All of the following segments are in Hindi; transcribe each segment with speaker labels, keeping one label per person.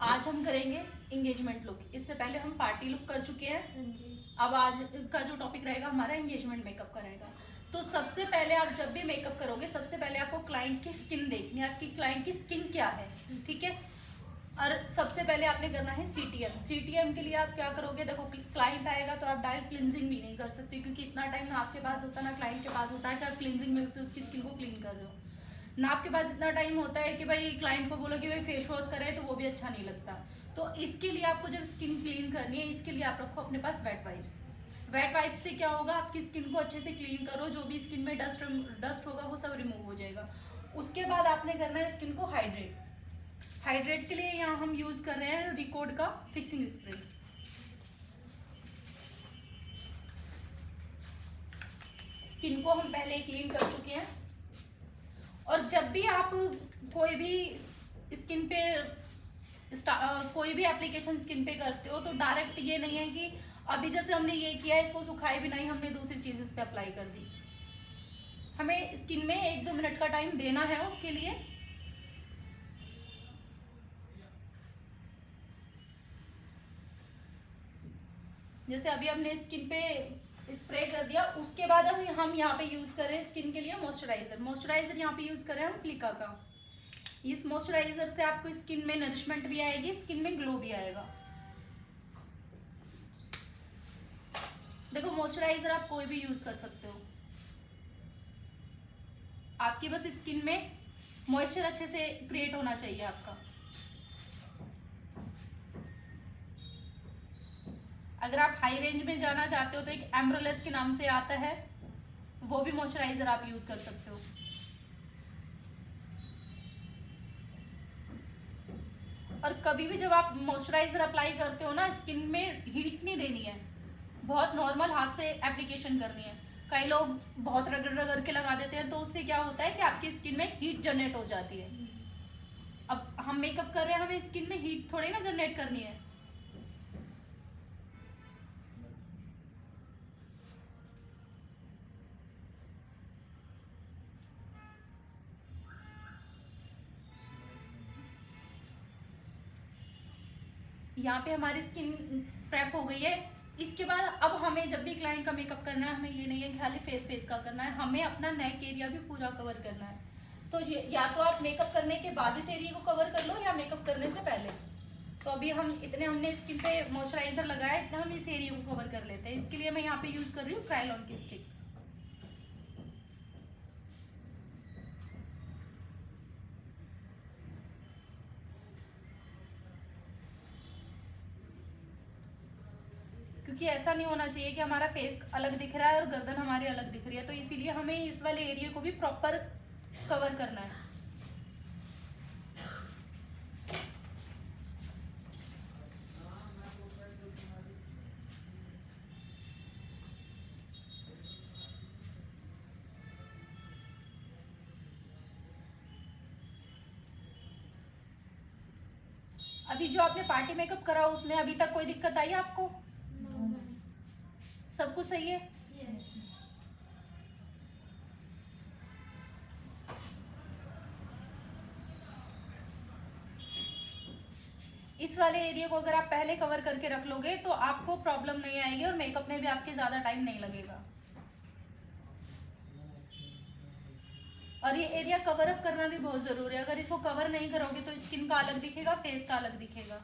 Speaker 1: आज हम करेंगे इंगेजमेंट लुक। इससे पहले हम पार्टी लुक कर चुके हैं।
Speaker 2: हाँ जी।
Speaker 1: अब आज का जो टॉपिक रहेगा हमारा एंगेजमेंट मेकअप का रहेगा। तो सबसे पहले आप जब भी मेकअप करोगे सबसे पहले आपको क्लाइंट की स्किन देखनी है, आपकी क्लाइंट की स्किन क्या है, ठीक है। और सबसे पहले आपने करना है सीटीएम। सीटीएम के लिए आप क्या करोगे, देखो क्लाइंट आएगा तो आप डायरेक्ट क्लिनजिंग भी नहीं कर सकते, क्योंकि इतना टाइम ना आपके पास होता ना क्लाइंट के पास होता है कि आप क्लिनजिंग मिल्क से उसकी स्किन को क्लीन कर रहे हो। ना आपके पास इतना टाइम होता है कि भाई क्लाइंट को बोलो कि भाई फेस वॉश करे, तो वो भी अच्छा नहीं लगता। तो इसके लिए आपको जब स्किन क्लीन करनी है, इसके लिए आप रखो अपने पास वेट वाइप्स। वेट वाइप्स से क्या होगा, आपकी स्किन को अच्छे से क्लीन करो, जो भी स्किन में डस्ट होगा वो सब रिमूव हो जाएगा। उसके बाद आपने करना है स्किन को हाइड्रेट। हाइड्रेट के लिए यहाँ हम यूज कर रहे हैं रिकॉर्ड का फिक्सिंग स्प्रे। स्किन को हम पहले क्लीन कर चुके हैं। और जब भी आप कोई भी स्किन पे कोई भी एप्लीकेशन स्किन पे करते हो, तो डायरेक्ट ये नहीं है कि अभी जैसे हमने ये किया इसको सुखाए भी नहीं, हमने दूसरी चीज इस पे अप्लाई कर दी। हमें स्किन में 1-2 मिनट का टाइम देना है उसके लिए। जैसे अभी हमने स्किन पे स्प्रे कर दिया, उसके बाद हम यहाँ पे यूज कर रहे हैं स्किन के लिए मॉइस्चराइजर। मॉइस्चराइजर यहाँ पे यूज कर रहे हैं हम फ्लिका का। इस मॉइस्चराइजर से आपको स्किन में नरिशमेंट भी आएगी, स्किन में ग्लो भी आएगा। देखो मॉइस्चराइजर आप कोई भी यूज कर सकते हो, आपकी बस स्किन में मॉइस्चर अच्छे से क्रिएट होना चाहिए आपका। अगर आप हाई रेंज में जाना चाहते हो तो एक एम्ब्रोलेस के नाम से आता है, वो भी मॉइस्चराइजर आप यूज कर सकते हो। और कभी भी जब आप मॉइस्चराइजर अप्लाई करते हो ना, स्किन में हीट नहीं देनी है, बहुत नॉर्मल हाथ से एप्लीकेशन करनी है। कई लोग बहुत रगड़ रगड़ के लगा देते हैं, तो उससे क्या होता है कि आपकी स्किन में हीट जनरेट हो जाती है। अब हम मेकअप कर रहे हैं, हमें स्किन में हीट थोड़ी ना जनरेट करनी है। यहाँ पे हमारी स्किन प्रेप हो गई है। इसके बाद अब हमें जब भी क्लाइंट का मेकअप करना है, हमें ये नहीं है कि खाली फेस का करना है, हमें अपना नेक एरिया भी पूरा कवर करना है। तो या तो आप मेकअप करने के बाद इस एरिया को कवर कर लो, या मेकअप करने से पहले। तो अभी हमने स्किन पे मॉइस्चराइजर लगाया, इतना हम इस एरिया को कवर कर लेते हैं। इसके लिए मैं यहाँ पे यूज कर रही हूँ क्रायलॉन की स्टिक। क्योंकि ऐसा नहीं होना चाहिए कि हमारा फेस अलग दिख रहा है और गर्दन हमारी अलग दिख रही है, तो इसीलिए हमें इस वाले एरिया को भी प्रॉपर कवर करना है। अभी जो आपने पार्टी मेकअप करा उसमें अभी तक कोई दिक्कत आई आपको? सब कुछ सही है? इस वाले एरिया को अगर आप पहले कवर करके रख लोगे तो आपको प्रॉब्लम नहीं आएगी, और मेकअप में भी आपके ज्यादा टाइम नहीं लगेगा। और ये एरिया कवर अप करना भी बहुत जरूरी है। अगर इसको कवर नहीं करोगे तो स्किन का अलग दिखेगा, फेस का अलग दिखेगा।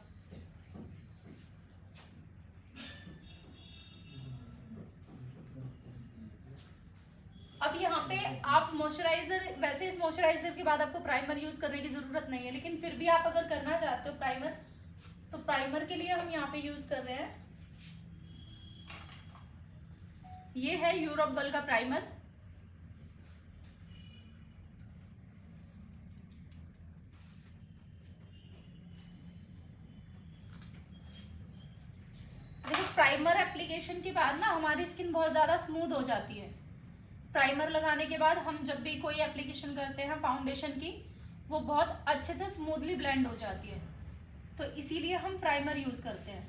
Speaker 1: अब यहाँ पे आप मॉइस्चराइजर, वैसे इस मॉइस्चराइजर के बाद आपको प्राइमर यूज करने की जरूरत नहीं है, लेकिन फिर भी आप अगर करना चाहते हो प्राइमर, तो प्राइमर के लिए हम यहाँ पे यूज कर रहे हैं, ये है यूरोप गर्ल का प्राइमर। देखो प्राइमर एप्लीकेशन के बाद ना हमारी स्किन बहुत ज्यादा स्मूथ हो जाती है। प्राइमर लगाने के बाद हम जब भी कोई एप्लीकेशन करते हैं फाउंडेशन की, वो बहुत अच्छे से स्मूथली ब्लेंड हो जाती है, तो इसीलिए हम प्राइमर यूज करते हैं।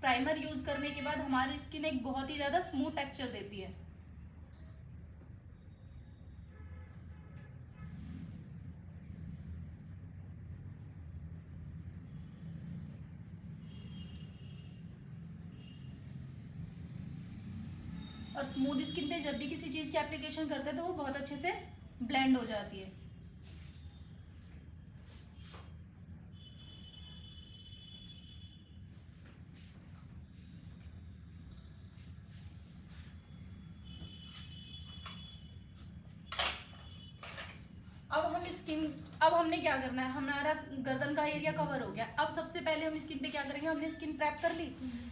Speaker 1: प्राइमर यूज करने के बाद हमारी स्किन एक बहुत ही ज्यादा स्मूथ टेक्सचर देती है। और स्मूथ स्किन पे जब भी किसी चीज़ की एप्लीकेशन करते हैं तो वो बहुत अच्छे से ब्लेंड हो जाती है। अब हमने क्या करना है, हमारा गर्दन का एरिया कवर हो गया। अब सबसे पहले हम स्किन पे क्या करेंगे, हमने स्किन प्रेप कर ली।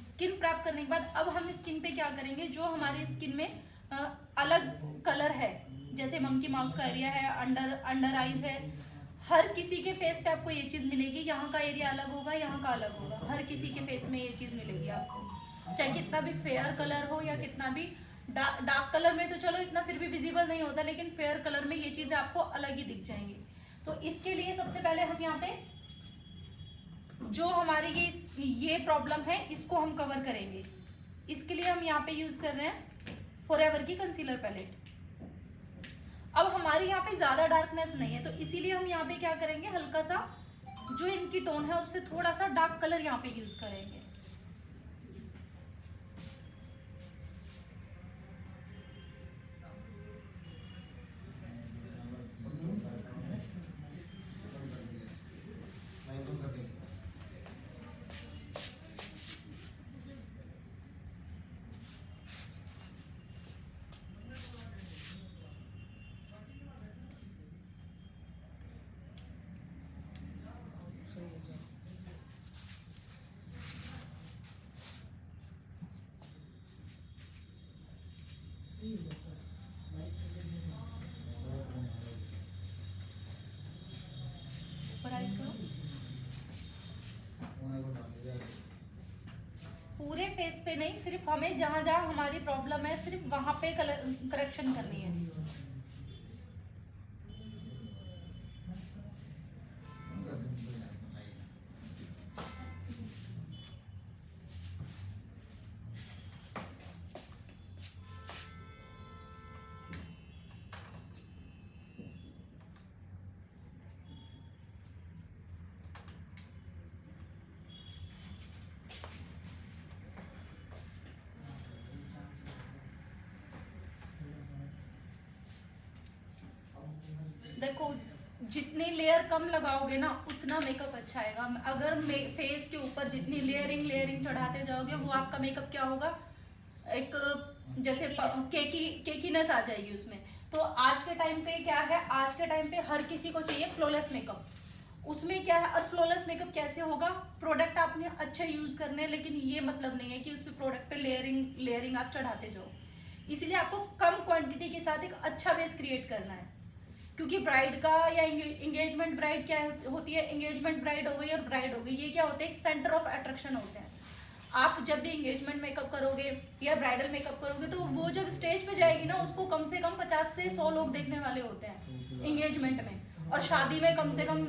Speaker 1: स्किन प्रेप करने के बाद अब हम स्किन पे क्या करेंगे, जो हमारी स्किन में अलग कलर है, जैसे मंकी माउथ का एरिया है, अंडर आईज है, हर किसी के फेस पे आपको ये चीज़ मिलेगी। यहाँ का एरिया अलग होगा, यहाँ का अलग होगा, हर किसी के फेस में ये चीज़ मिलेगी आपको। चाहे कितना भी फेयर कलर हो या कितना भी डार्क कलर में तो चलो इतना फिर भी विजिबल नहीं होता, लेकिन फेयर कलर में ये चीज़ें आपको अलग ही दिख जाएंगी। तो इसके लिए सबसे पहले हम यहाँ पे जो हमारी ये प्रॉब्लम है इसको हम कवर करेंगे। इसके लिए हम यहाँ पे यूज कर रहे हैं फॉरएवर की कंसीलर पैलेट। अब हमारे यहाँ पे ज्यादा डार्कनेस नहीं है, तो इसीलिए हम यहाँ पे क्या करेंगे, हल्का सा जो इनकी टोन है उससे थोड़ा सा डार्क कलर यहाँ पे यूज करेंगे। पूरे फेस पे नहीं, सिर्फ हमें जहां जहां हमारी प्रॉब्लम है सिर्फ वहां पे कलर करेक्शन करनी है। देखो जितनी लेयर कम लगाओगे ना उतना मेकअप अच्छा आएगा। अगर फेस के ऊपर जितनी लेयरिंग चढ़ाते जाओगे वो आपका मेकअप क्या होगा, एक जैसे केकीनेस आ जाएगी उसमें। तो आज के टाइम पे क्या है, आज के टाइम पे हर किसी को चाहिए फ्लॉलेस मेकअप। उसमें क्या है, और फ्लॉलेस मेकअप कैसे होगा, प्रोडक्ट आपने अच्छे यूज करने हैं, लेकिन ये मतलब नहीं है कि उस पर प्रोडक्ट पे लेयरिंग आप चढ़ाते जाओ। इसीलिए आपको कम क्वांटिटी के साथ एक अच्छा बेस क्रिएट करना है। क्योंकि ब्राइड का या एंगेजमेंट ब्राइड क्या होती है, एंगेजमेंट ब्राइड हो गई और ब्राइड हो गई, ये क्या होते हैं, एक सेंटर ऑफ अट्रैक्शन होते हैं। आप जब भी एंगेजमेंट मेकअप करोगे या ब्राइडल मेकअप करोगे तो वो जब स्टेज पे जाएगी ना उसको कम से कम 50 से 100 लोग देखने वाले होते हैं एंगेजमेंट में। और शादी में कम से कम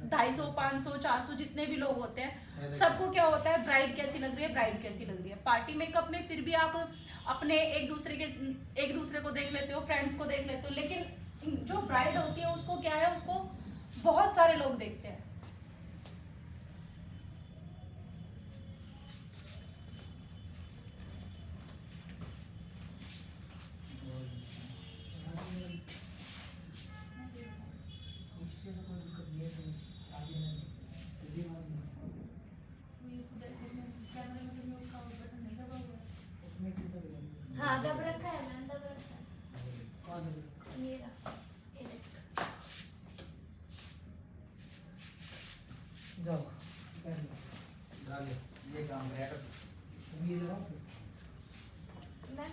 Speaker 1: 250, 500, 400 जितने भी लोग होते हैं। सबको क्या होता है, ब्राइड कैसी लग रही है, ब्राइड कैसी लग रही है। पार्टी मेकअप में फिर भी आप अपने एक दूसरे को देख लेते हो, फ्रेंड्स को देख लेते हो, लेकिन जो ब्राइड होती है उसको क्या है, उसको बहुत सारे लोग देखते हैं।
Speaker 2: हाँ दब रखा है, मैंने दब रखा है मेरा।
Speaker 3: जाओ
Speaker 4: ये काम करेगा
Speaker 2: मैं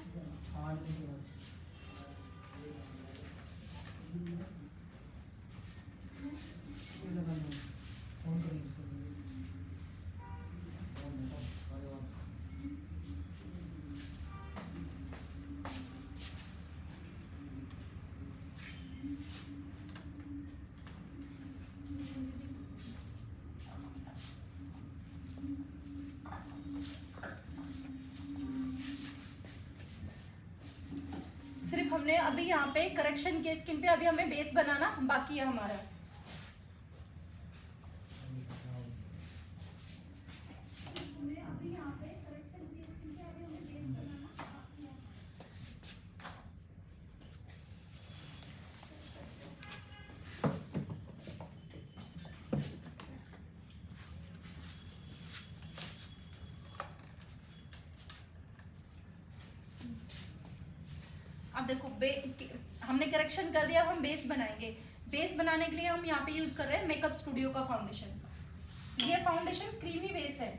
Speaker 1: सिर्फ हमने अभी यहाँ पे करेक्शन के स्किन पे अभी हमें बेस बनाना बाकी है हमारा। अब देखो हमने करेक्शन कर दिया, अब हम बेस बनाएंगे। बेस बनाने के लिए हम यहाँ पे यूज कर रहे हैं मेकअप स्टूडियो का फाउंडेशन। ये फाउंडेशन क्रीमी बेस है,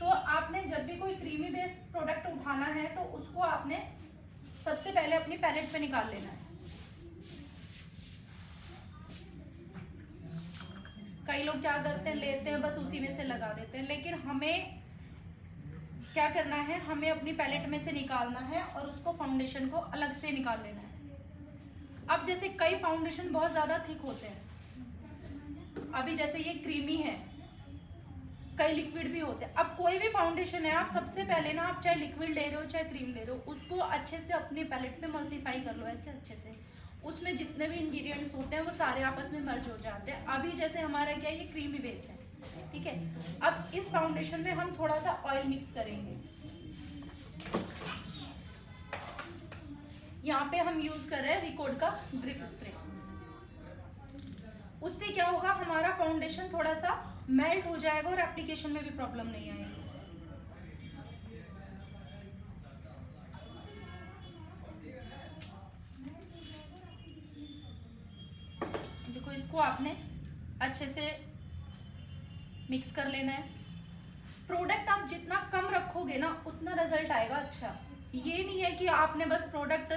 Speaker 1: तो आपने जब भी कोई क्रीमी बेस प्रोडक्ट उठाना है तो उसको आपने सबसे पहले अपनी पैलेट पे निकाल लेना है। कई लोग क्या करते हैं, लेते हैं बस उसी में से लगा देते हैं, लेकिन हमें क्या करना है, हमें अपनी पैलेट में से निकालना है और उसको फाउंडेशन को अलग से निकाल लेना है। अब जैसे कई फाउंडेशन बहुत ज़्यादा थिक होते हैं, अभी जैसे ये क्रीमी है, कई लिक्विड भी होते हैं। अब कोई भी फाउंडेशन है, आप सबसे पहले ना, आप चाहे लिक्विड ले रहे हो चाहे क्रीम ले रहे हो, उसको अच्छे से अपनी पैलेट में मल्सीफाई कर लो ऐसे अच्छे से। उसमें जितने भी इंग्रेडिएंट्स होते हैं वो सारे आपस में मर्ज हो जाते हैं। अभी जैसे हमारा क्या है, ये क्रीमी बेस है, ठीक है। अब इस फाउंडेशन में हम थोड़ा सा ऑयल मिक्स करेंगे। यहाँ पे हम यूज कर रहे हैं रिकॉर्ड का ड्रिप स्प्रे। उससे क्या होगा, हमारा फाउंडेशन थोड़ा सा मेल्ट हो जाएगा और एप्लीकेशन में भी प्रॉब्लम नहीं आएगी। देखो, इसको आपने अच्छे से मिक्स कर लेना है। प्रोडक्ट आप जितना कम रखोगे ना उतना रिजल्ट आएगा अच्छा। ये नहीं है कि आपने बस प्रोडक्ट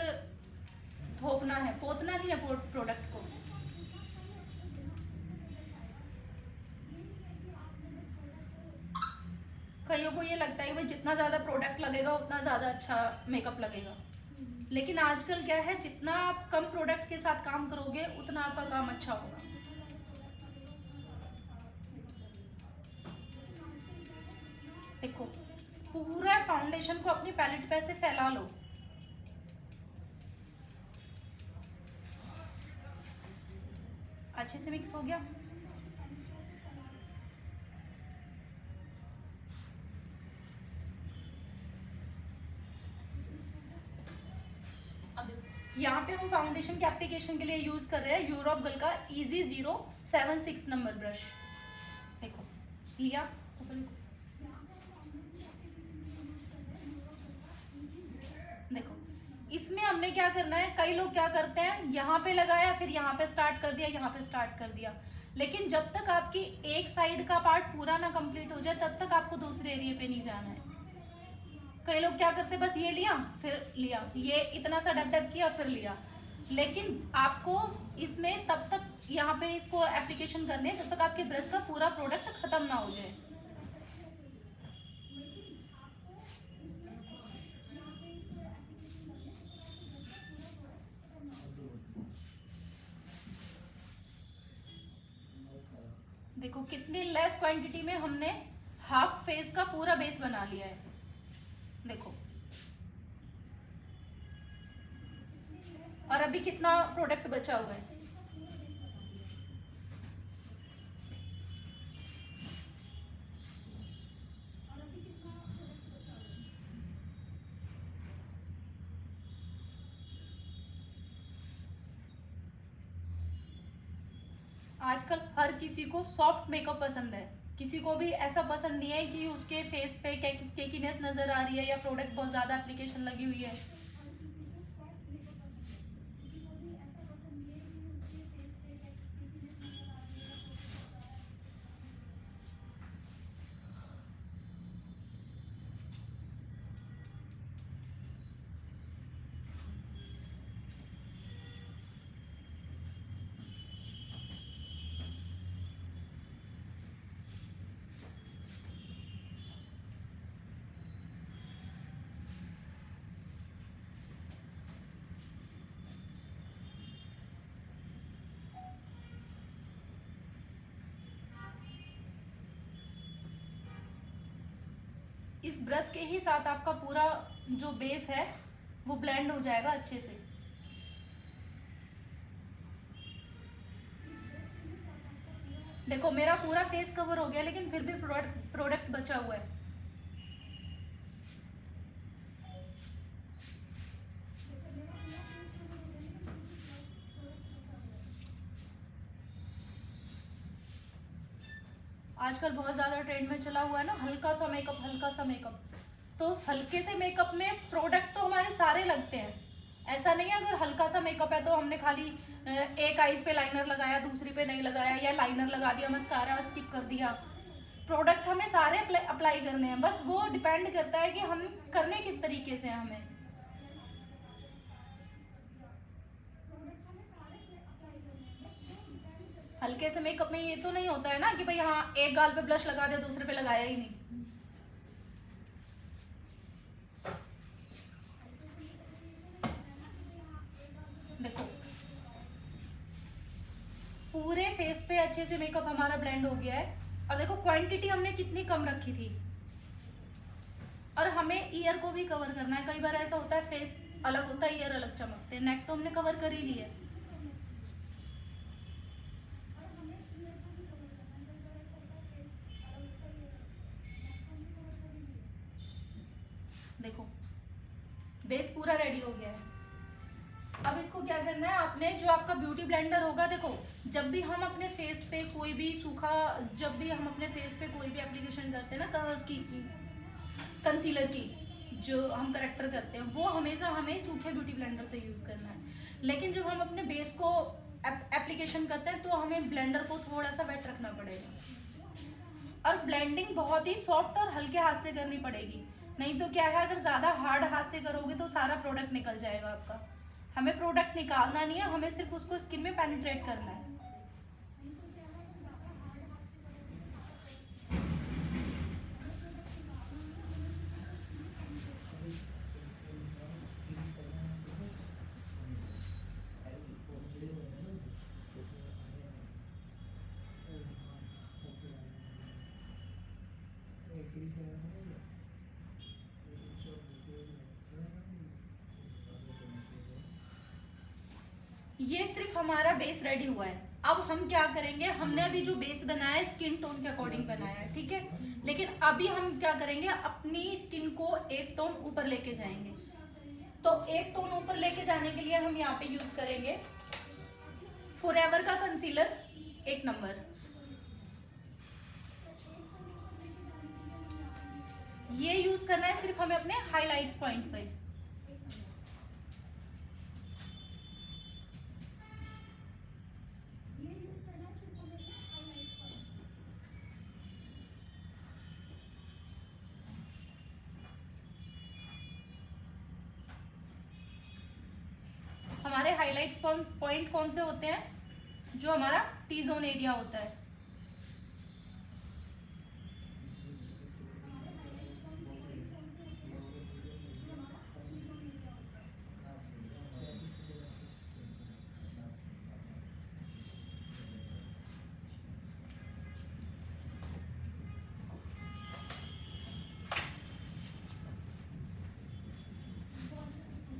Speaker 1: थोपना है, पोतना नहीं है प्रोडक्ट को। कईयों को ये लगता है कि भाई जितना ज़्यादा प्रोडक्ट लगेगा उतना ज़्यादा अच्छा मेकअप लगेगा, लेकिन आजकल क्या है, जितना आप कम प्रोडक्ट के साथ काम करोगे उतना आपका काम अच्छा होगा। देखो, पूरा फाउंडेशन को अपनी पैलेट पे ऐसे फैला लो। अच्छे से मिक्स हो गया। यहाँ पे हम फाउंडेशन के एप्लीकेशन के लिए यूज कर रहे हैं यूरोप गर्ल का इजी 076 नंबर ब्रश। देखो, लिया, देखो इसमें हमने क्या करना है, कई लोग क्या करते हैं, यहाँ पे लगाया फिर यहाँ पे स्टार्ट कर दिया, यहाँ पे स्टार्ट कर दिया, लेकिन जब तक आपकी एक साइड का पार्ट पूरा ना कंप्लीट हो जाए तब तक आपको दूसरे एरिया पे नहीं जाना है। कई लोग क्या करते हैं, बस ये लिया फिर लिया, ये इतना सा डब डब किया फिर लिया, लेकिन आपको इसमें तब तक यहाँ पे इसको एप्लीकेशन करने जब तक आपके ब्रश का पूरा प्रोडक्ट खत्म ना हो जाए। देखो कितनी लेस क्वांटिटी में हमने हाफ फेस का पूरा बेस बना लिया है। देखो, और अभी कितना प्रोडक्ट बचा हुआ है। आजकल हर किसी को सॉफ्ट मेकअप पसंद है, किसी को भी ऐसा पसंद नहीं है कि उसके फेस पे केकीनेस नजर आ रही है या प्रोडक्ट बहुत ज्यादा एप्लीकेशन लगी हुई है। इस ब्रश के ही साथ आपका पूरा जो बेस है वो ब्लेंड हो जाएगा अच्छे से। देखो, मेरा पूरा फेस कवर हो गया लेकिन फिर भी प्रोडक्ट बचा हुआ है। आजकल बहुत ज़्यादा ट्रेंड में चला हुआ है ना हल्का सा मेकअप, हल्का सा मेकअप। तो हल्के से मेकअप में प्रोडक्ट तो हमारे सारे लगते हैं, ऐसा नहीं है अगर हल्का सा मेकअप है तो हमने खाली एक आईज पे लाइनर लगाया, दूसरी पे नहीं लगाया, या लाइनर लगा दिया, मस्कारा स्किप कर दिया। प्रोडक्ट हमें सारे अप्लाई करने हैं, बस वो डिपेंड करता है कि हम करने किस तरीके से हैं हमें। हल्के से मेकअप में ये तो नहीं होता है ना कि भाई हाँ एक गाल पे ब्लश लगा दिया दूसरे पे लगाया ही नहीं। देखो पूरे फेस पे अच्छे से मेकअप हमारा ब्लेंड हो गया है, और देखो क्वांटिटी हमने कितनी कम रखी थी। और हमें ईयर को भी कवर करना है, कई बार ऐसा होता है फेस अलग होता है ईयर अलग चमकते हैं, नेक तो हमने कवर कर ही लिया है। देखो बेस पूरा रेडी हो गया है। अब इसको क्या करना है, आपने जो आपका ब्यूटी ब्लेंडर होगा, देखो जब भी हम अपने फेस पे कोई भी सूखा, जब भी हम अपने फेस पे कोई भी एप्लीकेशन करते हैं ना कलर्स की, कंसीलर की, जो हम करेक्टर करते हैं, वो हमेशा हमें सूखे ब्यूटी ब्लेंडर से यूज करना है। लेकिन जब हम अपने बेस को एप्लीकेशन करते हैं तो हमें ब्लेंडर को थोड़ा सा वेट रखना पड़ेगा, और ब्लेंडिंग बहुत ही सॉफ्ट और हल्के हाथ से करनी पड़ेगी। नहीं तो क्या है, अगर ज़्यादा हार्ड हाथ से करोगे तो सारा प्रोडक्ट निकल जाएगा आपका। हमें प्रोडक्ट निकालना नहीं है, हमें सिर्फ उसको स्किन में पेनिट्रेट करना है। ये सिर्फ हमारा बेस रेडी हुआ है। अब हम क्या करेंगे, हमने अभी जो बेस बनाया है स्किन टोन के अकॉर्डिंग बनाया है, ठीक है। लेकिन अभी हम क्या करेंगे, अपनी स्किन को एक टोन ऊपर लेके जाएंगे। तो एक टोन ऊपर लेके जाने के लिए हम यहाँ पे यूज करेंगे फॉरएवर का कंसीलर 1 नंबर। ये यूज करना है सिर्फ हमें अपने हाइलाइट्स पॉइंट पे। हमारे हाइलाइट्स पॉइंट कौन से होते हैं, जो हमारा टी जोन एरिया होता है।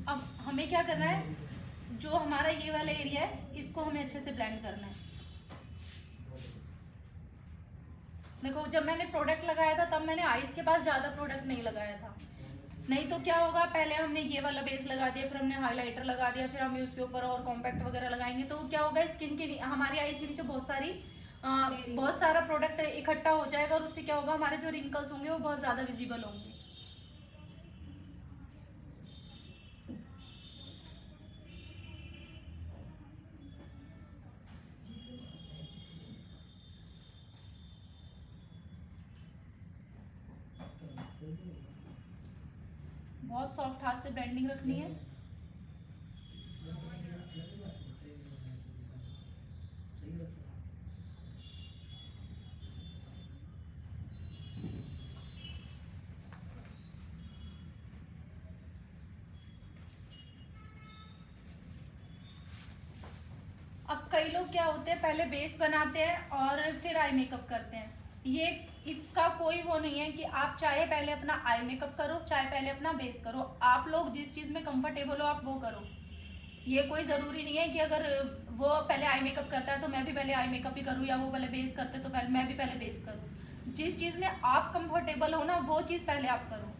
Speaker 1: अब हमें क्या करना है, जो हमारा ये वाला एरिया है इसको हमें अच्छे से ब्लेंड करना है। देखो जब मैंने प्रोडक्ट लगाया था तब मैंने आईज के पास ज़्यादा प्रोडक्ट नहीं लगाया था। नहीं तो क्या होगा, पहले हमने ये वाला बेस लगा दिया, फिर हमने हाइलाइटर लगा दिया, फिर हम उसके ऊपर और कॉम्पैक्ट वगैरह लगाएंगे, तो क्या होगा, स्किन के हमारी आईज के नीचे बहुत सारा प्रोडक्ट इकट्ठा हो जाएगा, और उससे क्या होगा, हमारे जो रिंकल्स होंगे वो बहुत ज़्यादा विजिबल होंगे। बहुत सॉफ्ट हाथ से ब्लेंडिंग रखनी है। अब कई लोग क्या होते हैं, पहले बेस बनाते हैं और फिर आई मेकअप करते हैं। ये इसका कोई वो नहीं है कि आप चाहे पहले अपना आई मेकअप करो, चाहे पहले अपना बेस करो। आप लोग जिस चीज़ में कंफर्टेबल हो आप वो करो। ये कोई ज़रूरी नहीं है कि अगर वो पहले आई मेकअप करता है तो मैं भी पहले आई मेकअप ही करूँ, या वो पहले बेस करते तो पहले मैं भी पहले बेस करूँ। जिस चीज़ में आप कंफर्टेबल हो ना वो चीज़ पहले आप करो।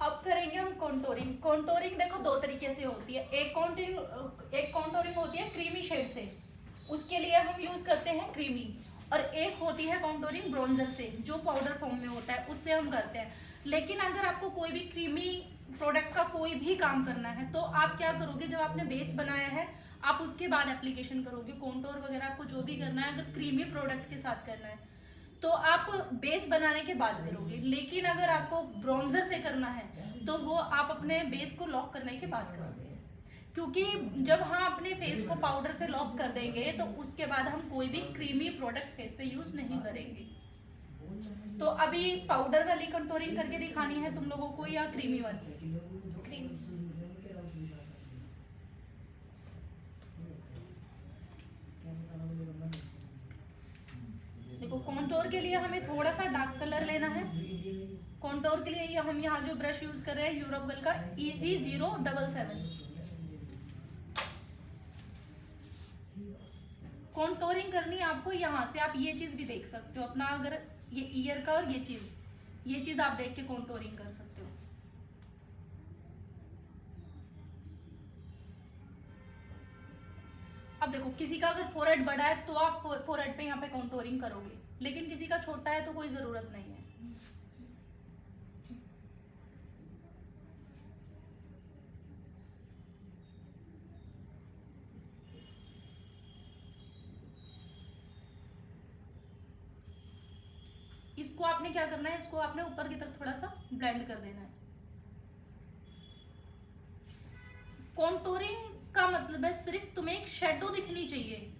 Speaker 1: अब करेंगे हम कॉन्टोरिंग। कॉन्टोरिंग देखो दो तरीके से होती है। एक कॉन्टोरिंग होती है क्रीमी शेड से, उसके लिए हम यूज करते हैं क्रीमी। और एक होती है कॉन्टोरिंग ब्रॉन्जर से, जो पाउडर फॉर्म में होता है, उससे हम करते हैं। लेकिन अगर आपको कोई भी क्रीमी प्रोडक्ट का कोई भी काम करना है तो आप क्या करोगे, जब आपने बेस बनाया है आप उसके बाद एप्लीकेशन करोगे। कॉन्टोर वगैरह आपको जो भी करना है अगर क्रीमी प्रोडक्ट के साथ करना है तो आप बेस बनाने के बाद करोगे। लेकिन अगर आपको ब्रॉन्जर से करना है तो वो आप अपने बेस को लॉक करने के बाद करोगे। क्योंकि जब हम अपने फेस को पाउडर से लॉक कर देंगे तो उसके बाद हम कोई भी क्रीमी प्रोडक्ट फेस पे यूज नहीं करेंगे। तो अभी पाउडर वाली कंटूरिंग करके दिखानी है तुम लोगों को या क्रीमी वाली? क्रीमी। देखो कॉन्टोर के लिए हमें थोड़ा सा डार्क कलर लेना है। कॉन्टोर के लिए हम यहाँ जो ब्रश यूज कर रहे हैं यूरोपल का EC077। कॉन्टोरिंग करनी है आपको यहाँ से। आप ये चीज भी देख सकते हो अपना, अगर ये ईयर का और ये चीज आप देख के कॉन्टोरिंग कर सकते हो। अब देखो किसी का अगर फोरहेड बड़ा है तो आप फोरहेड पे यहाँ पे कॉन्टोरिंग करोगे, लेकिन किसी का छोटा है तो कोई जरूरत नहीं है। इसको आपने क्या करना है, इसको आपने ऊपर की तरफ थोड़ा सा ब्लेंड कर देना है। कॉन्टोरिंग का मतलब है सिर्फ तुम्हें एक शेडो दिखनी चाहिए,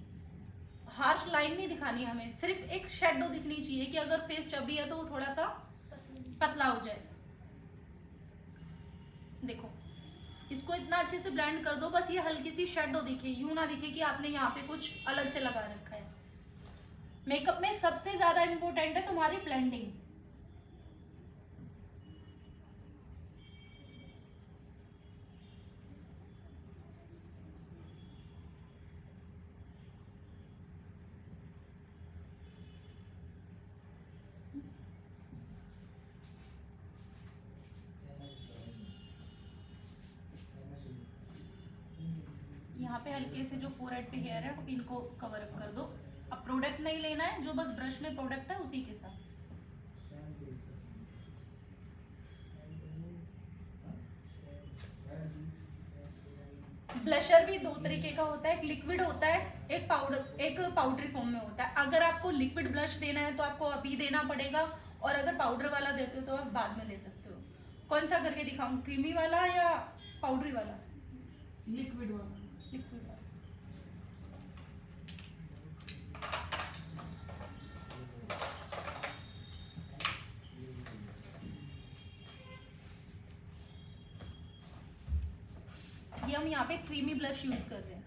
Speaker 1: हार्श लाइन नहीं दिखानी हमें, सिर्फ एक शेडो दिखनी चाहिए कि अगर फेस चबी है तो वो थोड़ा सा पतला हो जाए। देखो इसको इतना अच्छे से ब्लेंड कर दो बस ये हल्की सी शेडो दिखे, यूं ना दिखे कि आपने यहाँ पे कुछ अलग से लगा रखा है। मेकअप में सबसे ज्यादा इंपॉर्टेंट है तुम्हारी ब्लेंडिंग। यहाँ पे हल्के से जो फोरहेड पे हेयर है इनको कवर अप कर दो। अब प्रोडक्ट नहीं लेना है, जो बस ब्रश में प्रोडक्ट है उसी के साथ। ब्लशर भी दो तरीके का होता है, एक लिक्विड होता है, एक पाउडरी फॉर्म में होता है। अगर आपको लिक्विड ब्लश देना है तो आपको अभी देना पड़ेगा, और अगर पाउडर वाला देते हो तो आप बाद में ले सकते हो। कौन सा करके दिखाऊं, क्रीमी वाला या पाउडरी वाला?
Speaker 2: लिक्विड वाला।
Speaker 1: लिक्विड वाला। ये हम यहाँ पे क्रीमी ब्लश यूज कर रहे हैं।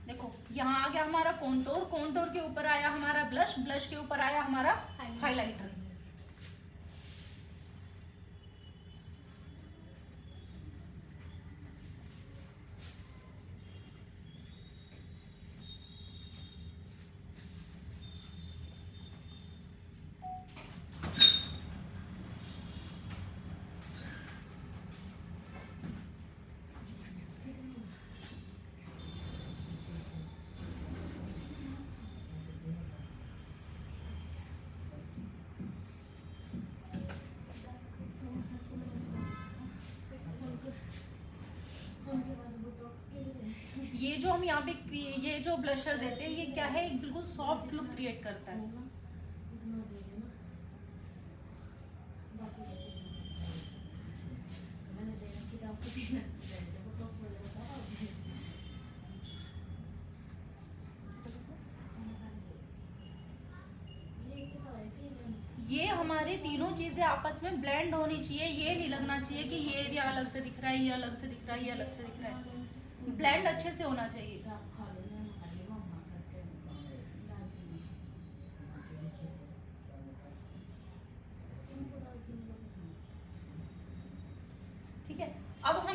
Speaker 1: देखो यहाँ आ गया हमारा कॉन्टोर, कॉन्टोर के ऊपर आया हमारा ब्लश, ब्लश के ऊपर आया हमारा हाइलाइटर। ये जो हम यहाँ पे ये जो ब्लशर देते हैं ये क्या है, एक बिल्कुल सॉफ्ट लुक क्रिएट करता है। ये हमारे तीनों चीजें आपस में ब्लेंड होनी चाहिए। ये नहीं लगना चाहिए कि ये एरिया अलग से दिख रहा है, ये अलग से दिख रहा है, ये अलग से दिख रहा है। ब्लेंड अच्छे से होना चाहिए।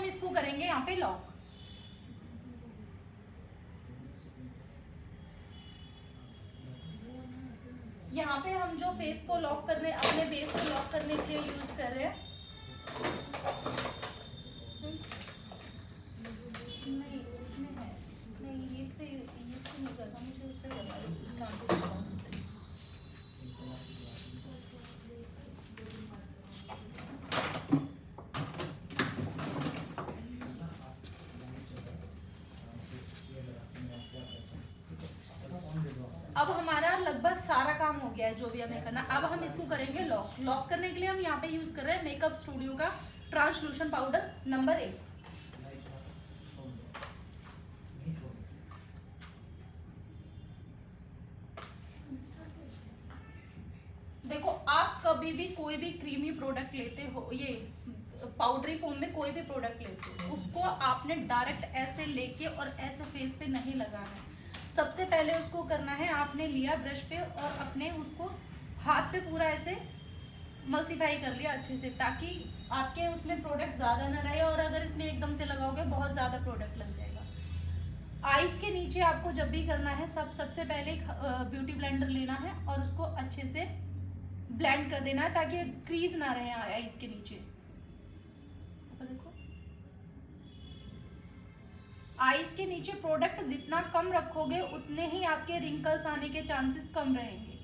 Speaker 1: हम इसको करेंगे यहाँ पे लॉक। यहाँ पे हम जो फेस को लॉक करने, अपने बेस को लॉक करने के लिए यूज कर रहे हैं, नहीं उसमें है, नहीं इससे नहीं करना, मुझे उससे करना है। अब हमारा लगभग सारा काम हो गया है जो भी हमें करना। अब हम इसको करेंगे लॉक। लॉक करने के लिए हम यहाँ पे यूज कर रहे हैं मेकअप स्टूडियो का ट्रांसलूशन पाउडर नंबर 1। देखो आप कभी भी कोई भी क्रीमी प्रोडक्ट लेते हो, ये पाउडरी फॉर्म में कोई भी प्रोडक्ट लेते हो, उसको आपने डायरेक्ट ऐसे लेके और ऐसे फेस पे नहीं लगाना है। सबसे पहले उसको करना है, आपने लिया ब्रश पे और अपने उसको हाथ पे पूरा ऐसे मल्सीफाई कर लिया अच्छे से, ताकि आपके उसमें प्रोडक्ट ज़्यादा ना रहे, और अगर इसमें एकदम से लगाओगे बहुत ज़्यादा प्रोडक्ट लग जाएगा। आईज के नीचे आपको जब भी करना है, सबसे पहले ब्यूटी ब्लेंडर लेना है और उसको अच्छे से ब्लेंड कर देना है, ताकि क्रीज ना रहे आईज के नीचे। देखो आईज के नीचे प्रोडक्ट जितना कम रखोगे उतने ही आपके रिंकल्स आने के चांसेस कम रहेंगे।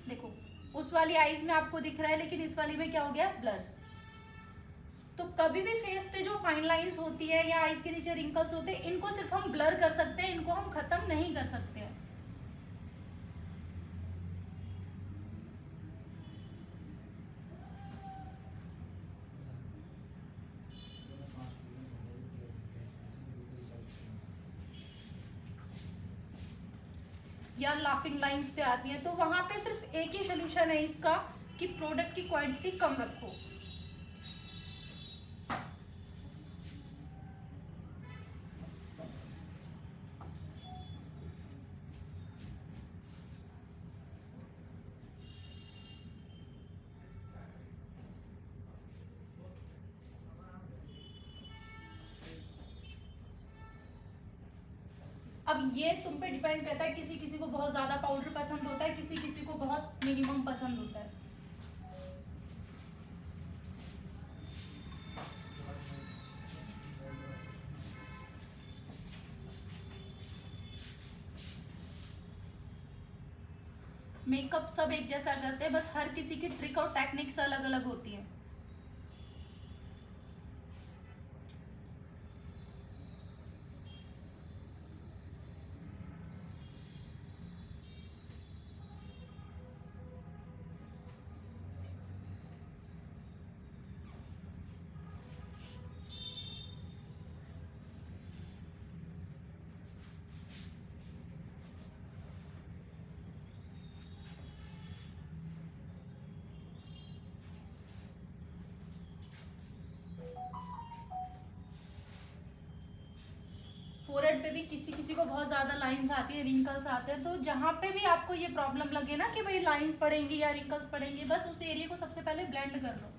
Speaker 1: देखो उस वाली आईज में आपको दिख रहा है, लेकिन इस वाली में क्या हो गया, ब्लर। तो कभी भी फेस पे जो फाइन लाइंस होती है या आईज के नीचे रिंकल्स होते हैं, इनको सिर्फ हम ब्लर कर सकते हैं, इनको हम खत्म नहीं कर सकते हैं। या लाफिंग लाइंस पे आती है, तो वहां पे सिर्फ एक ही सोल्यूशन है इसका कि प्रोडक्ट की क्वांटिटी कम रखो। अब ये तुम पे डिपेंड करता है, किसी किसी को बहुत ज्यादा पाउडर पसंद होता है, किसी किसी को बहुत मिनिमम पसंद होता है। मेकअप सब एक जैसा करते हैं, बस हर किसी की ट्रिक और टेक्निक्स अलग अलग होती हैं। फोरहेड पे भी किसी किसी को बहुत ज्यादा लाइंस आती है, रिंकल्स आते हैं, तो जहां पे भी आपको ये प्रॉब्लम लगे ना कि भाई लाइंस पड़ेंगी या रिंकल्स पड़ेंगे, बस उस एरिया को सबसे पहले ब्लेंड कर लो,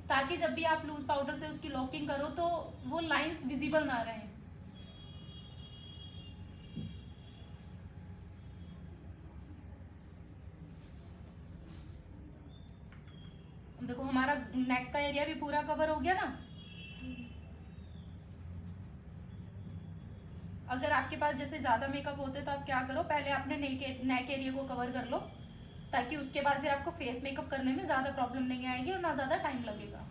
Speaker 1: ताकि जब भी आप लूज पाउडर से उसकी लॉकिंग करो तो वो लाइंस विजिबल ना रहे। देखो हमारा नेक का एरिया भी पूरा कवर हो गया ना। अगर आपके पास जैसे ज्यादा मेकअप होते तो आप क्या करो, पहले अपने नेक एरिया को कवर कर लो, ताकि उसके बाद फिर आपको फेस मेकअप करने में ज्यादा प्रॉब्लम नहीं आएगी और ना ज्यादा टाइम लगेगा।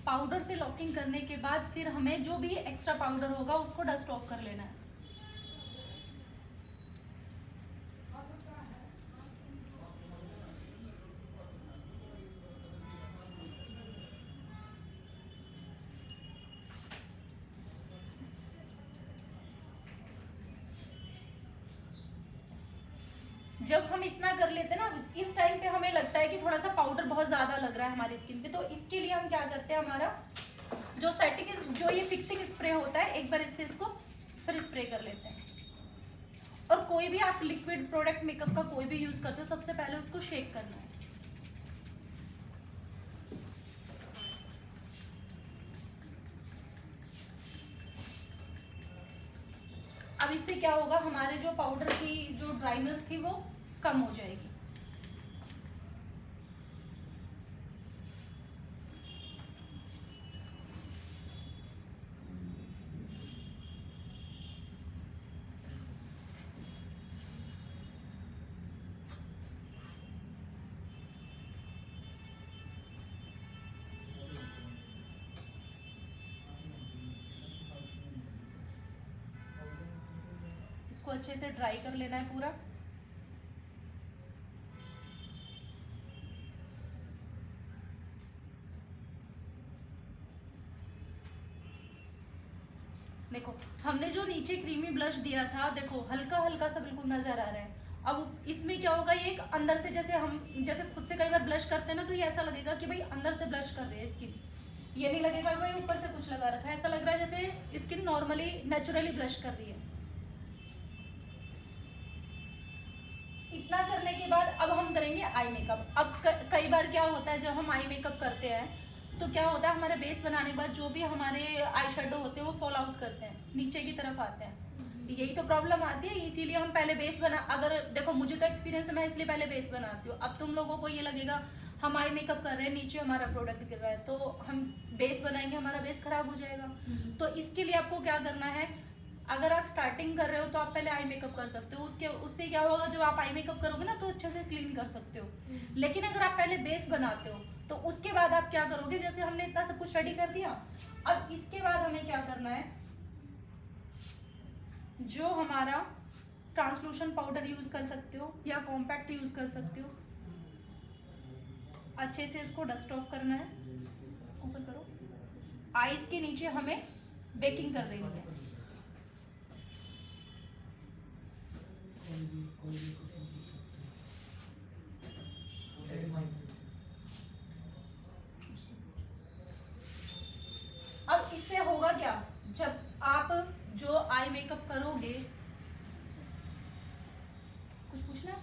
Speaker 1: पाउडर से लॉकिंग करने के बाद फिर हमें जो भी एक्स्ट्रा पाउडर होगा उसको डस्ट ऑफ कर लेना है। जब हम इतना कर लेते हैं ना, इस टाइम पे हमें लगता है कि थोड़ा सा पाउडर बहुत ज़्यादा लग रहा है हमारी स्किन पे, तो इसके लिए हम क्या करते हैं, हमारा जो सेटिंग, जो ये फिक्सिंग स्प्रे होता है, एक बार इससे इसको फिर स्प्रे कर लेते हैं। और कोई भी आप लिक्विड प्रोडक्ट मेकअप का कोई भी यूज़ करते हो, सबसे पहले उसको शेक करना है। अब इससे क्या होगा, हमारे जो पाउडर की जो ड्राइनेस थी वो कम हो जाएगी। इसको अच्छे से ड्राई कर लेना है पूरा। देखो हमने जो नीचे क्रीमी ब्लश दिया था, देखो हल्का हल्का सा बिल्कुल नजर आ रहा है। अब इसमें क्या होगा, ये एक अंदर से, जैसे हम जैसे खुद से कई बार ब्लश करते हैं ना, तो ये ऐसा लगेगा कि भाई अंदर से ब्लश कर रही है स्किन, ये नहीं लगेगा कि भाई ऊपर से कुछ लगा रखा है। ऐसा लग रहा है जैसे स्किन नॉर्मली नेचुरली ब्लश कर रही है। इतना करने के बाद अब हम करेंगे आई मेकअप। अब कई बार क्या होता है, जब हम आई मेकअप करते हैं तो क्या होता है, हमारे बेस बनाने के बाद जो भी हमारे आई शेडो होते हैं वो फॉल आउट करते हैं, नीचे की तरफ आते हैं। यही तो प्रॉब्लम आती है, इसीलिए हम पहले बेस बना, अगर देखो मुझे तो एक्सपीरियंस है, मैं इसलिए पहले बेस बनाती हूँ। अब तुम लोगों को ये लगेगा हम आई मेकअप कर रहे हैं, नीचे हमारा प्रोडक्ट गिर रहा है, तो हम बेस बनाएंगे, हमारा बेस खराब हो जाएगा। तो इसके लिए आपको क्या करना है, अगर आप स्टार्टिंग कर रहे हो तो आप पहले आई मेकअप कर सकते हो, उससे क्या होगा, जब आप आई मेकअप करोगे ना तो अच्छे से क्लीन कर सकते हो। लेकिन अगर आप पहले बेस बनाते हो तो उसके बाद आप क्या करोगे, जैसे हमने इतना सब कुछ रेडी कर दिया, अब इसके बाद हमें क्या करना है, जो हमारा ट्रांसलूशन पाउडर यूज कर सकते हो या कॉम्पैक्ट यूज कर सकते हो, अच्छे से इसको डस्ट ऑफ करना है। ऊपर करो, आईज के नीचे हमें बेकिंग कर देनी है। अब इससे होगा क्या, जब आप जो आई मेकअप करोगे, कुछ पूछना है?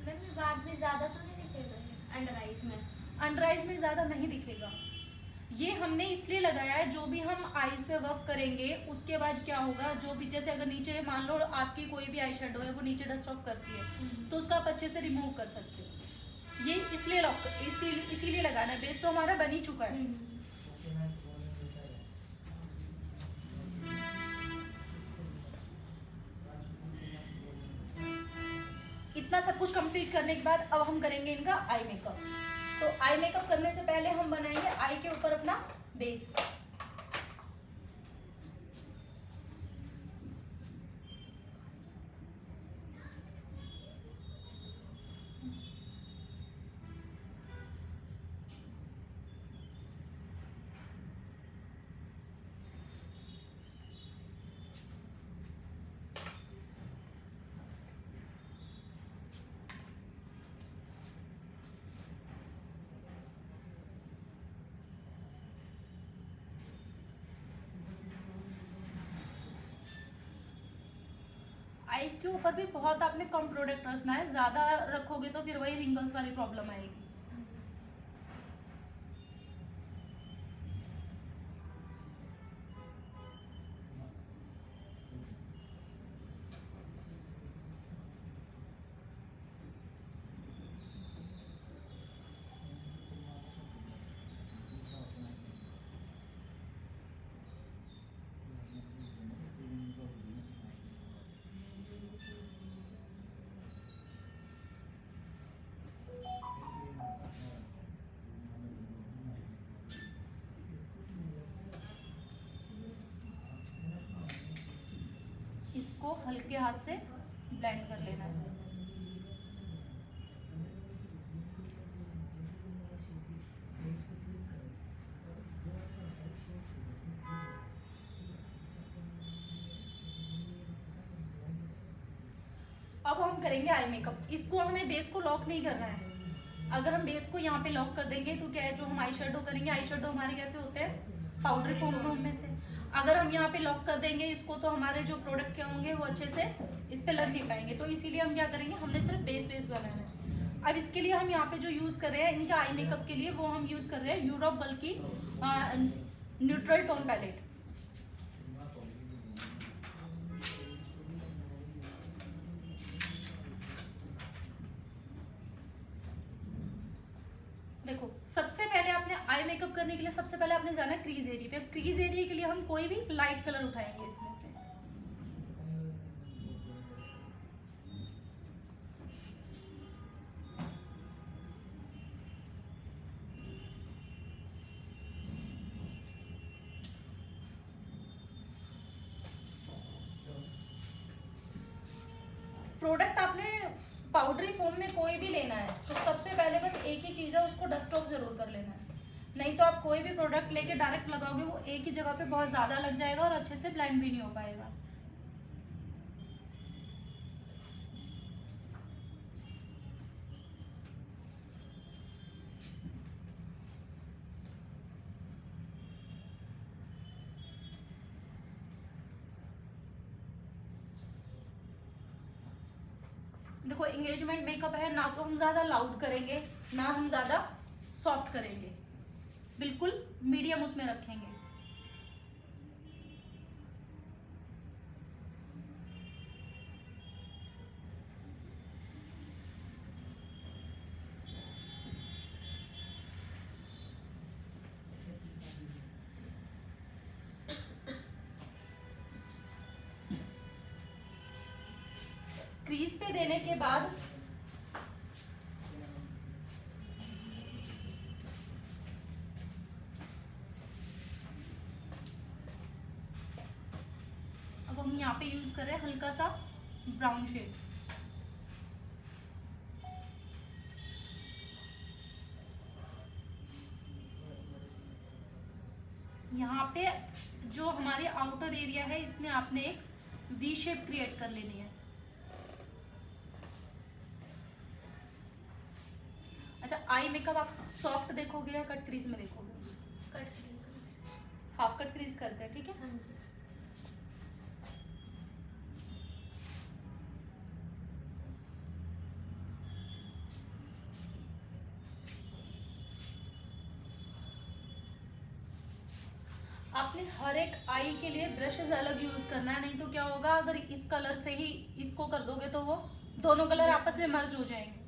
Speaker 2: मैम बाद में ज्यादा तो नहीं दिखेगा अंडर आईज में?
Speaker 1: अंडर आईज में ज्यादा नहीं दिखेगा। ये हमने इसलिए लगाया है, जो भी हम आईज पे वर्क करेंगे उसके बाद क्या होगा, जो भी जैसे अगर नीचे मान लो आपकी कोई भी आई शेडो है वो नीचे डस्ट ऑफ करती है, तो उसका आप अच्छे से रिमूव कर सकते हो। ये इसीलिए लगाना है, बेस तो हमारा बन ही चुका है। इतना सब कुछ कंप्लीट करने के बाद अब हम करेंगे इनका आई मेकअप। तो आई मेकअप करने से पहले हम बनाएंगे आई के ऊपर अपना बेस। आईज के ऊपर भी बहुत आपने कम प्रोडक्ट रखना है, ज्यादा रखोगे तो फिर वही रिंकल्स वाली प्रॉब्लम आएगी। इसको हल्के हाथ से ब्लेंड कर लेना है। अब हम हम करेंगे आई मेकअप। इसको हमें बेस को लॉक नहीं करना है। अगर हम बेस को यहाँ पे लॉक कर देंगे तो क्या है, जो हम आई शेडो करेंगे, आई शेडो हमारे कैसे होते हैं, पाउडर फॉर्म में थे। अगर हम यहाँ पे लॉक कर देंगे इसको तो हमारे जो प्रोडक्ट क्या होंगे वो अच्छे से इस पे लग नहीं पाएंगे। तो इसीलिए हम क्या करेंगे, हमने सिर्फ बेस बनाना है। अब इसके लिए हम यहाँ पे जो यूज़ कर रहे हैं इनका आई मेकअप के लिए, वो हम यूज़ कर रहे हैं यूरोप बल्कि न्यूट्रल टोन पैलेट। देखो सबसे पहले आपने आई मेकअप करने के लिए सबसे पहले आपने जाना है क्रीज एरिया पे। क्रीज एरिया के लिए हम कोई भी लाइट कलर उठाएंगे इसमें से। प्रोडक्ट आपने पाउडरी फॉर्म में कोई भी लेना है तो सबसे पहले बस एक ही चीज़ है, उसको डस्ट ऑफ जरूर कर लेना है। नहीं तो आप कोई भी प्रोडक्ट लेके डायरेक्ट लगाओगे वो एक ही जगह पे बहुत ज़्यादा लग जाएगा और अच्छे से ब्लेंड भी नहीं हो पाएगा। देखो एंगेजमेंट मेकअप है ना, तो हम ज़्यादा लाउड करेंगे ना हम ज़्यादा सॉफ्ट करेंगे, बिल्कुल मीडियम उसमें रखेंगे। क्रीज पे देने के बाद अब हम यहाँ पे यूज कर रहे हैं हल्का सा ब्राउन शेड। यहाँ पे जो हमारे आउटर एरिया है इसमें आपने एक वी शेप क्रिएट कर लेनी है। अच्छा आई मेकअप आप सॉफ्ट देखोगे या कट क्रीज में देखोगे?
Speaker 2: Cut crease.
Speaker 1: Half cut crease करते हैं, ठीक है।
Speaker 2: हाँ जी।
Speaker 1: आपने हर एक आई के लिए ब्रशेस अलग यूज करना है, नहीं तो क्या होगा, अगर इस कलर से ही इसको कर दोगे तो वो दोनों कलर आपस में मर्ज हो जाएंगे।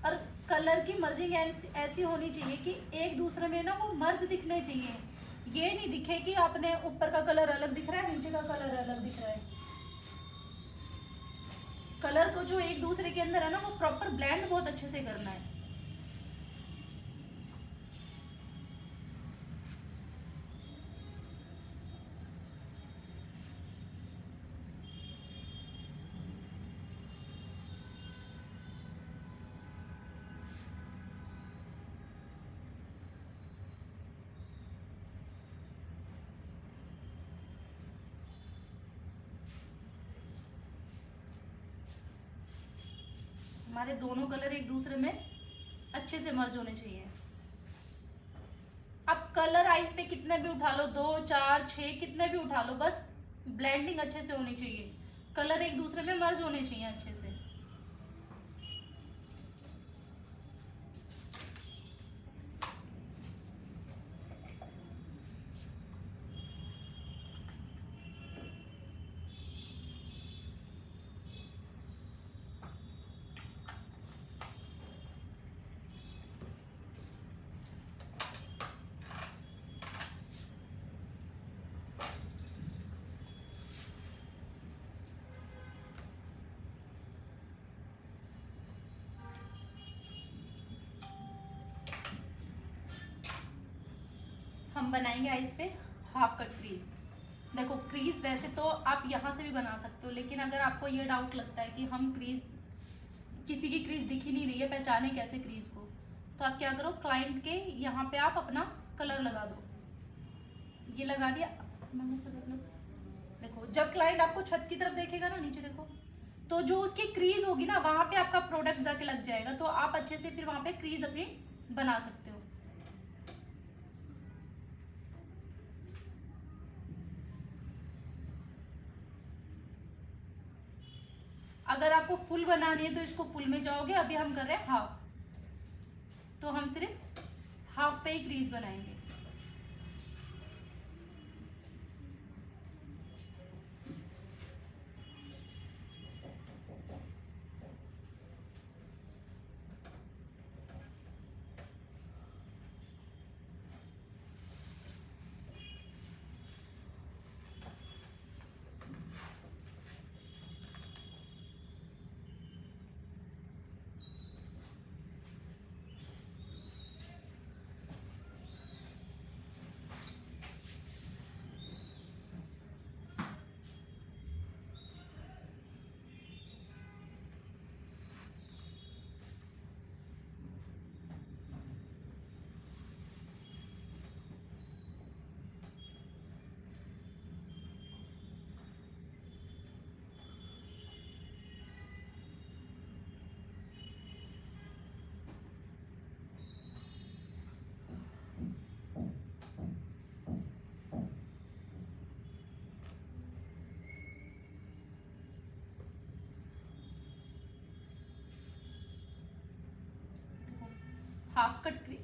Speaker 1: और कलर की मर्जिंग ऐसी होनी चाहिए कि एक दूसरे में ना वो मर्ज दिखने चाहिए। ये नहीं दिखे कि आपने ऊपर का कलर अलग दिख रहा है, नीचे का कलर अलग दिख रहा है। कलर को जो एक दूसरे के अंदर है ना वो प्रॉपर ब्लेंड बहुत अच्छे से करना है। हमारे दोनों कलर एक दूसरे में अच्छे से मर्ज होने चाहिए। अब कलर आइज पे कितने भी उठा लो, 2 4 6 कितने भी उठा लो, बस ब्लेंडिंग अच्छे से होनी चाहिए। कलर एक दूसरे में मर्ज होने चाहिए अच्छे से। हम बनाएंगे आइज पे हाफ कट क्रीज। देखो क्रीज वैसे तो आप यहाँ से भी बना सकते हो, लेकिन अगर आपको ये डाउट लगता है कि हम क्रीज, किसी की क्रीज दिख ही नहीं रही है, पहचाने कैसे क्रीज को, तो आप क्या करो, क्लाइंट के यहाँ पे आप अपना कलर लगा दो, ये लगा दिया। देखो जब क्लाइंट आपको छत की तरफ देखेगा ना, नीचे देखो, तो जो उसकी क्रीज होगी ना वहां पे आपका प्रोडक्ट जाके लग जाएगा, तो आप अच्छे से फिर वहां पे क्रीज अपनी बना सकते हो। अगर आपको फुल बनानी है तो इसको फुल में जाओगे, अभी हम कर रहे हैं हाफ, तो हम सिर्फ हाफ पे ही क्रीज बनाएंगे।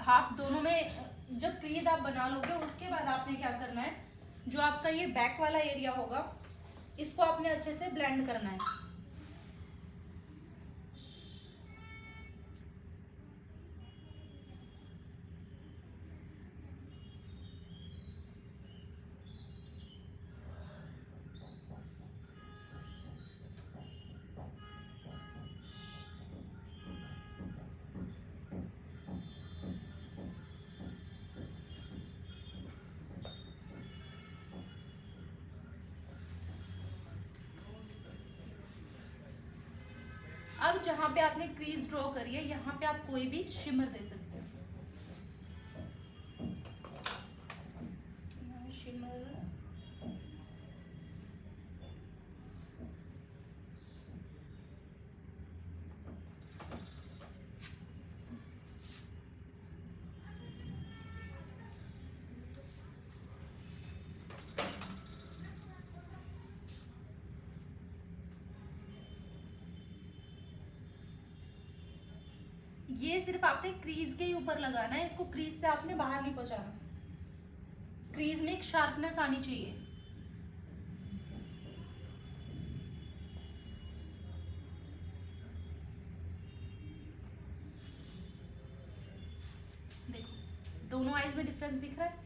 Speaker 1: हाफ दोनों में जब क्रीज आप बना लोगे, उसके बाद आपने क्या करना है, जो आपका ये बैक वाला एरिया होगा इसको आपने अच्छे से ब्लेंड करना है। अब जहां पे आपने क्रीज ड्रॉ करी है, यहाँ पे आप कोई भी शिमर दे सकते हो। शिमर ये सिर्फ आपने क्रीज के ही ऊपर लगाना है, इसको क्रीज से आपने बाहर नहीं पहुंचाना। क्रीज में एक शार्पनेस आनी चाहिए। देखो दोनों आईज में डिफरेंस दिख रहा है।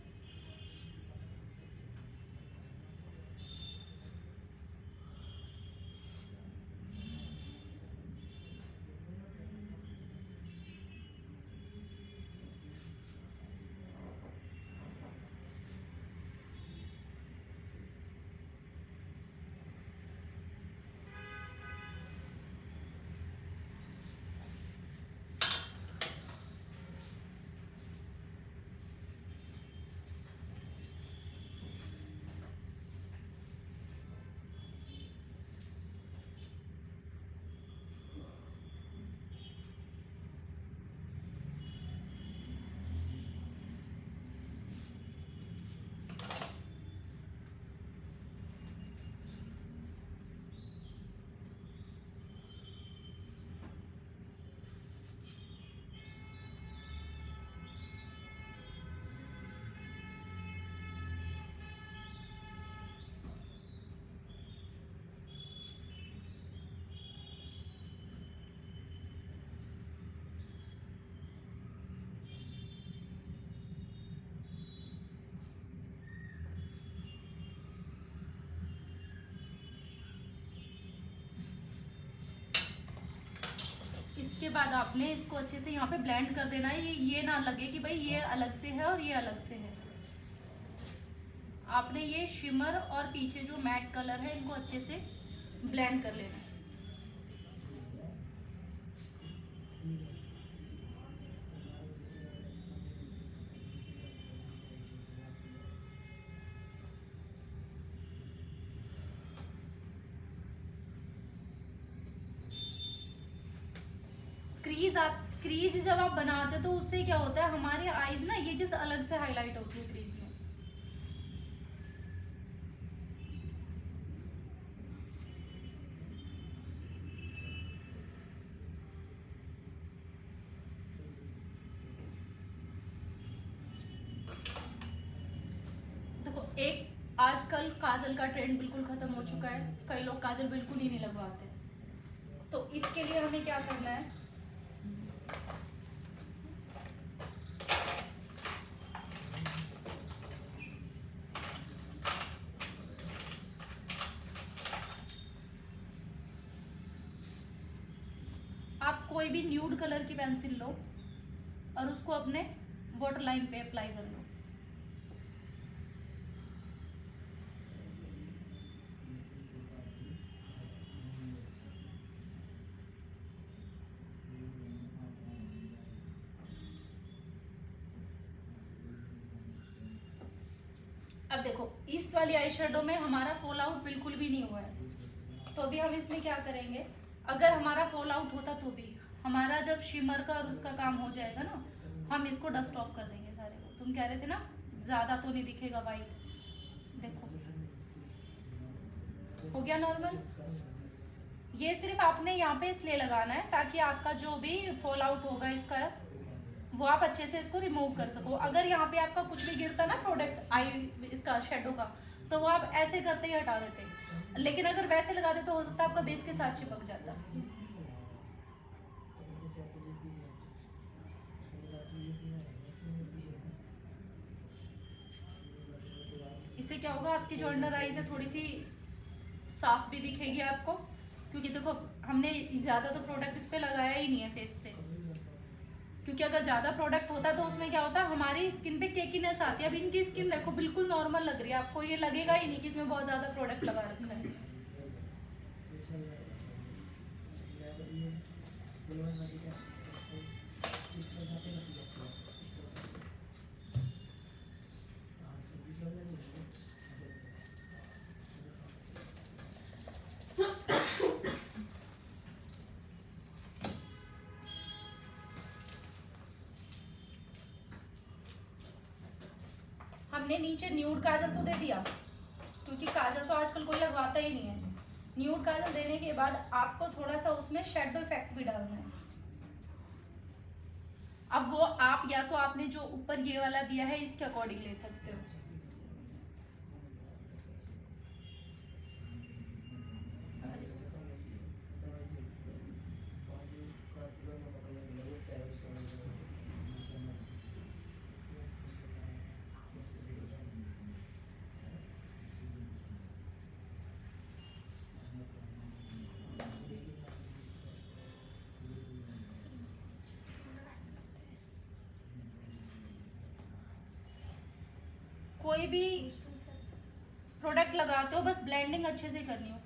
Speaker 1: इसके बाद आपने इसको अच्छे से यहाँ पे ब्लेंड कर देना है। ये ना लगे कि भाई ये अलग से है और ये अलग से है। आपने ये शिमर और पीछे जो मैट कलर है इनको अच्छे से ब्लेंड कर लेना है। क्रीज जब आप बनाते हो तो उससे क्या होता है, हमारे आईज ना ये चीज अलग से हाईलाइट होती है क्रीज में। देखो, एक आजकल काजल का ट्रेंड बिल्कुल खत्म हो चुका है, कई लोग काजल बिल्कुल ही नहीं लगवाते। तो इसके लिए हमें क्या करना है, आप कोई भी न्यूड कलर की पेंसिल लो और उसको अपने वाटर लाइन पे अप्लाई कर लो। अब देखो, इस वाली आई शेडो में हमारा फॉल आउट बिल्कुल भी नहीं हुआ है, तो अभी हम इसमें क्या करेंगे, अगर हमारा फॉल आउट होता तो भी हमारा जब शिमर का और उसका काम हो जाएगा ना, हम इसको डस्ट ऑफ कर देंगे सारे को। तुम कह रहे थे ना ज्यादा तो नहीं दिखेगा वाइट, देखो हो गया नॉर्मल। ये सिर्फ आपने यहाँ पे इसलिए लगाना है ताकि आपका जो भी फॉल आउट होगा इसका, वो आप अच्छे से इसको रिमूव कर सको। अगर यहाँ पे आपका कुछ भी गिरता ना प्रोडक्ट आई इसका शेडो का, तो वो आप ऐसे करते ही हटा देते, लेकिन अगर वैसे लगा दे तो हो सकता है आपका बेस के साथ चिपक जाता। इससे क्या होगा, आपकी जो अंडर आईज है थोड़ी सी साफ भी दिखेगी आपको, क्योंकि देखो हमने ज्यादा तो प्रोडक्ट इस पे लगाया ही नहीं है फेस पे, क्योंकि अगर ज्यादा प्रोडक्ट होता तो उसमें क्या होता, हमारी स्किन पे केकीनेस आती है। अब इनकी स्किन देखो बिल्कुल नॉर्मल लग रही है, आपको ये लगेगा ही नहीं कि इसमें बहुत ज्यादा प्रोडक्ट लगा रखा है। हमने नीचे न्यूड काजल तो दे दिया, क्योंकि काजल तो आजकल कोई लगवाता ही नहीं है। न्यूड काजल देने के बाद आपको थोड़ा सा उसमें शेडो इफेक्ट भी डालना है। अब वो आप या तो आपने जो ऊपर ये वाला दिया है इसके अकॉर्डिंग ले सकते हो। कोई भी प्रोडक्ट लगाते हो बस ब्लेंडिंग अच्छे से करनी हो।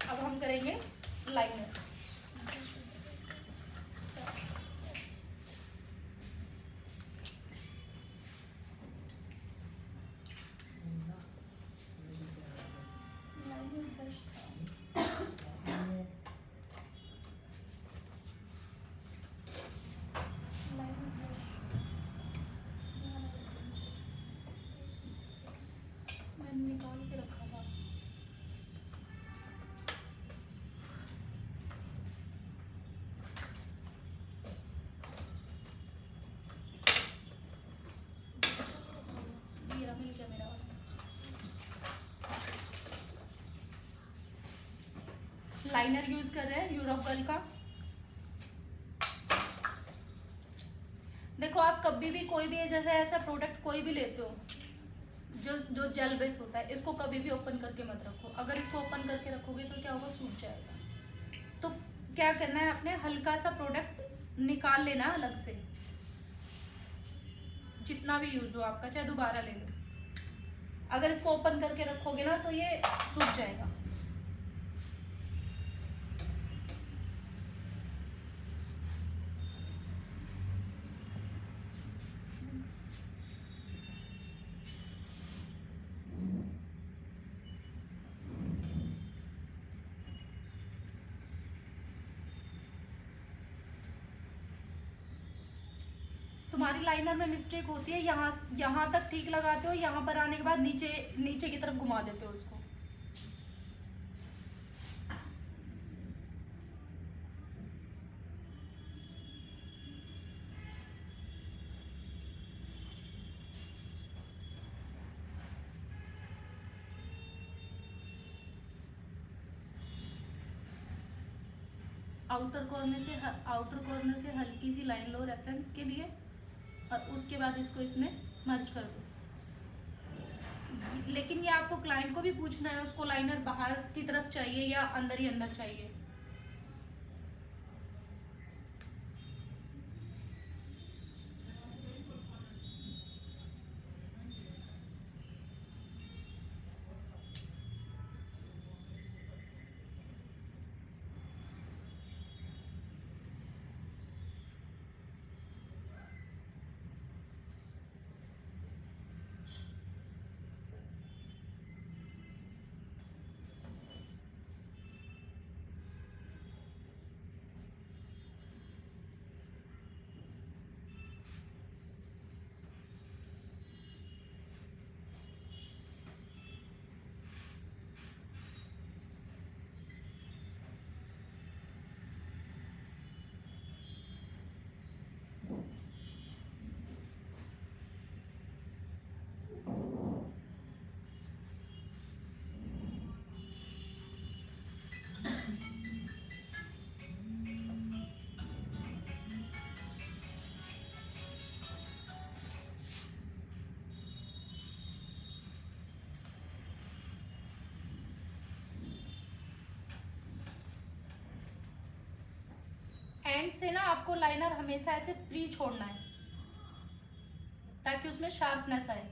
Speaker 1: अब हम करेंगे लाइनर। मैंने निकाल के रखा था। लाइनर यूज कर रहे हैं यूरोप गर्ल का। देखो आप कभी भी कोई भी जैसे ऐसा प्रोडक्ट कोई भी लेते हो जो जो जेल बेस होता है, इसको कभी भी ओपन करके मत रखो। अगर इसको ओपन करके रखोगे तो क्या होगा, सूख जाएगा। तो क्या करना है, अपने हल्का सा प्रोडक्ट निकाल लेना अलग से, जितना भी यूज हो आपका, चाहे दोबारा ले लो। अगर इसको ओपन करके रखोगे ना तो ये सूख जाएगा। तुम्हारी लाइनर में मिस्टेक होती है, यहाँ तक ठीक लगाते हो, यहाँ पर आने के बाद नीचे नीचे की तरफ घुमा देते हो उसको। आउटर कॉर्नर से हल्की सी लाइन लो रेफरेंस के लिए, और उसके बाद इसको इसमें मर्ज कर दो। लेकिन ये आपको क्लाइंट को भी पूछना है, उसको लाइनर बाहर की तरफ चाहिए या अंदर ही अंदर चाहिए। एंड से ना आपको लाइनर हमेशा ऐसे फ्री छोड़ना है ताकि उसमें शार्पनेस आए।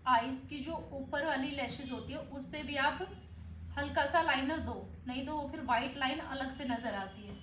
Speaker 1: आईज की जो ऊपर वाली लैशेज होती है उस पे भी आप हल्का सा लाइनर दो, नहीं तो वो फिर वाइट लाइन अलग से नजर आती है।